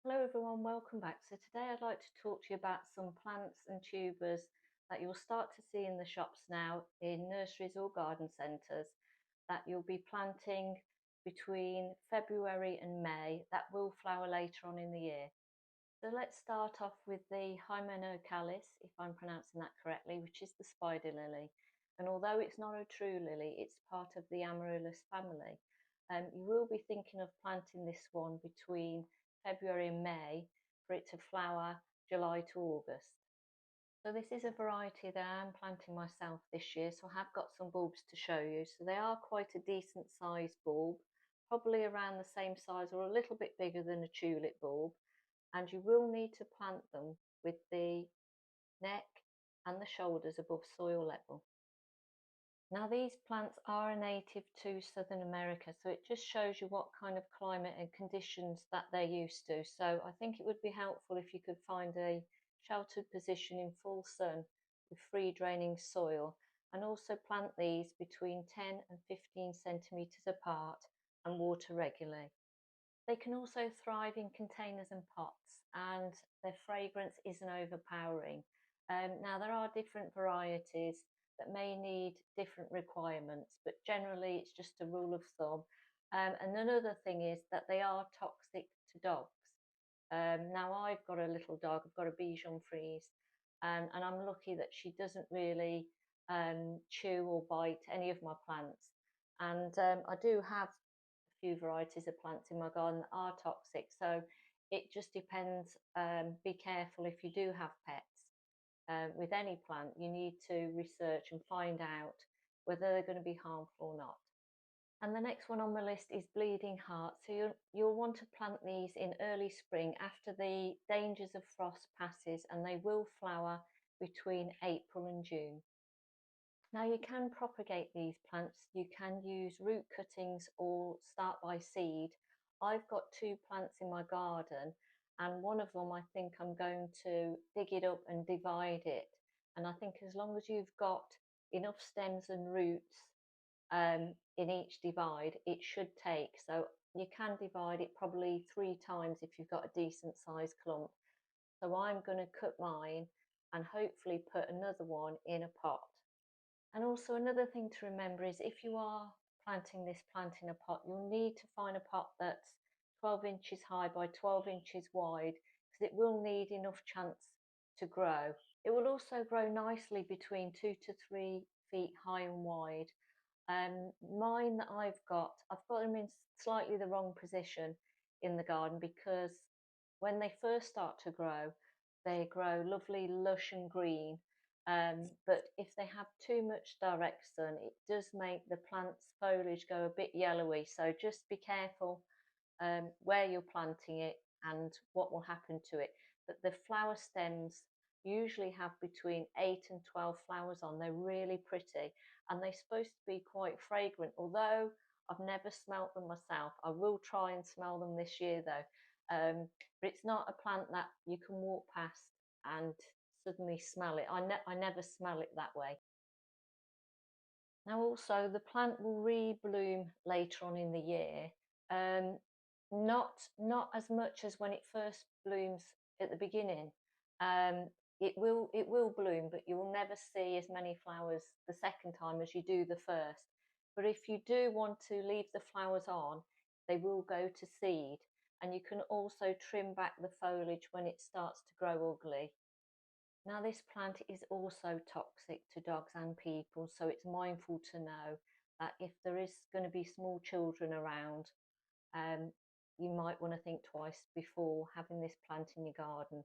Hello everyone, welcome back. So today I'd like to talk to you about some plants and tubers that you'll start to see in the shops now in nurseries or garden centres that you'll be planting between February and May that will flower later on in the year. So let's start off with the Hymenocallis, if I'm pronouncing that correctly, which is the spider lily. And although it's not a true lily, it's part of the Amaryllis family. You will be thinking of planting this one between February and May for it to flower July to August. So this is a variety that I'm planting myself this year, so I have got some bulbs to show you. So they are quite a decent sized bulb, probably around the same size or a little bit bigger than a tulip bulb, and you will need to plant them with the neck and the shoulders above soil level. Now these plants are a native to Southern America, so it just shows you what kind of climate and conditions that they're used to. So I think it would be helpful if you could find a sheltered position in full sun with free draining soil, and also plant these between 10 and 15 centimetres apart and water regularly. They can also thrive in containers and pots, and their fragrance isn't overpowering. Now, there are different varieties that may need different requirements, but generally it's just a rule of thumb. And another thing is that they are toxic to dogs. Now, I've got a little dog, I've got a Bichon Frise, and I'm lucky that she doesn't really chew or bite any of my plants. And I do have few varieties of plants in my garden that are toxic. So it just depends. Be careful if you do have pets. With any plant, you need to research and find out whether they're going to be harmful or not. And the next one on the list is bleeding heart. So you'll want to plant these in early spring after the dangers of frost passes, and they will flower between April and June. Now you can propagate these plants. You can use root cuttings or start by seed. I've got two plants in my garden, and one of them I think I'm going to dig it up and divide it. And I think as long as you've got enough stems and roots in each divide, it should take. So you can divide it probably 3 times if you've got a decent sized clump. So I'm going to cut mine and hopefully put another one in a pot. And also another thing to remember is if you are planting this plant in a pot, you'll need to find a pot that's 12 inches high by 12 inches wide, because it will need enough chance to grow. It will also grow nicely between 2 to 3 feet high and wide. Mine that I've got them in slightly the wrong position in the garden, because when they first start to grow, they grow lovely, lush and green. But if they have too much direct sun, it does make the plant's foliage go a bit yellowy. So just be careful where you're planting it and what will happen to it. But the flower stems usually have between 8 and 12 flowers on. They're really pretty, and they're supposed to be quite fragrant. Although I've never smelt them myself, I will try and smell them this year though. But it's not a plant that you can walk past and suddenly smell it. I never smell it that way. Now also the plant will rebloom later on in the year. Um, not as much as when it first blooms at the beginning. Um, it will bloom, but you will never see as many flowers the second time as you do the first. But if you do want to leave the flowers on, they will go to seed, and you can also trim back the foliage when it starts to grow ugly. Now, this plant is also toxic to dogs and people, so it's mindful to know that if there is going to be small children around, um, you might want to think twice before having this plant in your garden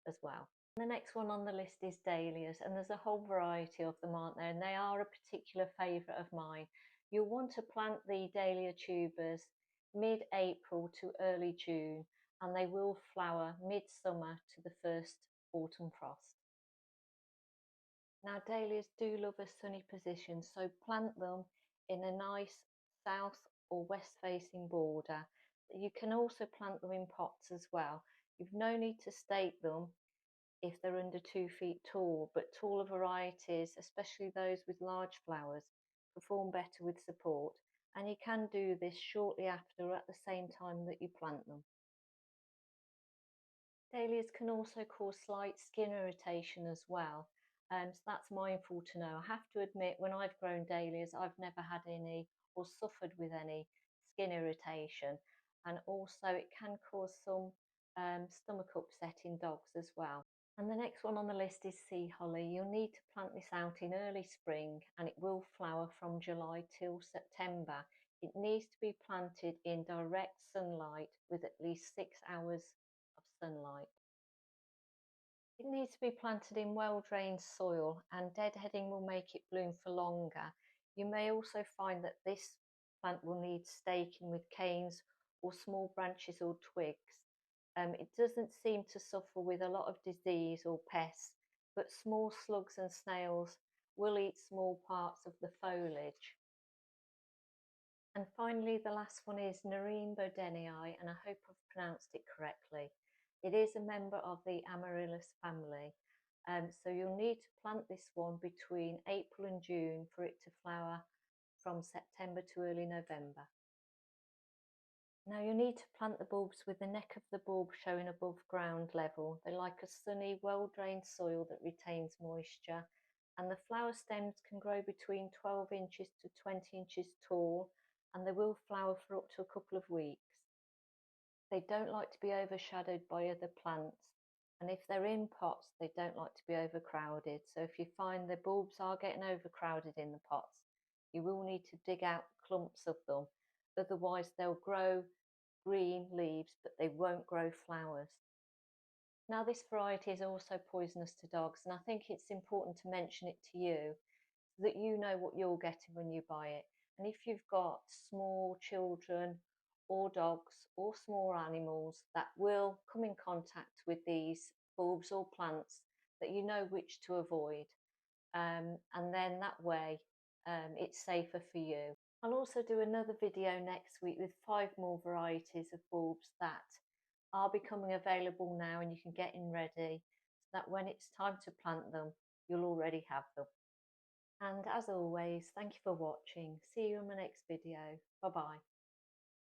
as well. The next one on the list is dahlias, and there's a whole variety of them, aren't there? And they are a particular favourite of mine. You'll want to plant the dahlia tubers mid-April to early June, and they will flower midsummer to the first autumn frost. Now, dahlias do love a sunny position, so plant them in a nice south or west facing border. You can also plant them in pots as well. You've no need to stake them if they're under 2 feet tall, but taller varieties, especially those with large flowers, perform better with support. And you can do this shortly after or at the same time that you plant them. Dahlias can also cause slight skin irritation as well. So that's mindful to know. I have to admit, when I've grown dahlias, I've never had any or suffered with any skin irritation. And also, it can cause some stomach upset in dogs as well. And the next one on the list is sea holly. You'll need to plant this out in early spring and it will flower from July till September. It needs to be planted in direct sunlight with at least 6 hours of sunlight. It needs to be planted in well-drained soil and deadheading will make it bloom for longer. You may also find that this plant will need staking with canes or small branches or twigs. It doesn't seem to suffer with a lot of disease or pests, but small slugs and snails will eat small parts of the foliage. And finally, the last one is Nerine Bowdenii, and I hope I've pronounced it correctly. It is a member of the Amaryllis family. So you'll need to plant this one between April and June for it to flower from September to early November. Now you need to plant the bulbs with the neck of the bulb showing above ground level. They like a sunny, well-drained soil that retains moisture. And the flower stems can grow between 12 inches to 20 inches tall, and they will flower for up to a couple of weeks. They don't like to be overshadowed by other plants, and if they're in pots, they don't like to be overcrowded. So if you find the bulbs are getting overcrowded in the pots, you will need to dig out clumps of them. Otherwise, they'll grow green leaves, but they won't grow flowers. Now, this variety is also poisonous to dogs, and I think it's important to mention it to you so that you know what you're getting when you buy it. And if you've got small children or dogs or small animals that will come in contact with these bulbs or plants, that you know which to avoid. And then that way it's safer for you. I'll also do another video next week with 5 more varieties of bulbs that are becoming available now and you can get in ready so that when it's time to plant them, you'll already have them. And as always, thank you for watching. See you in my next video. Bye bye.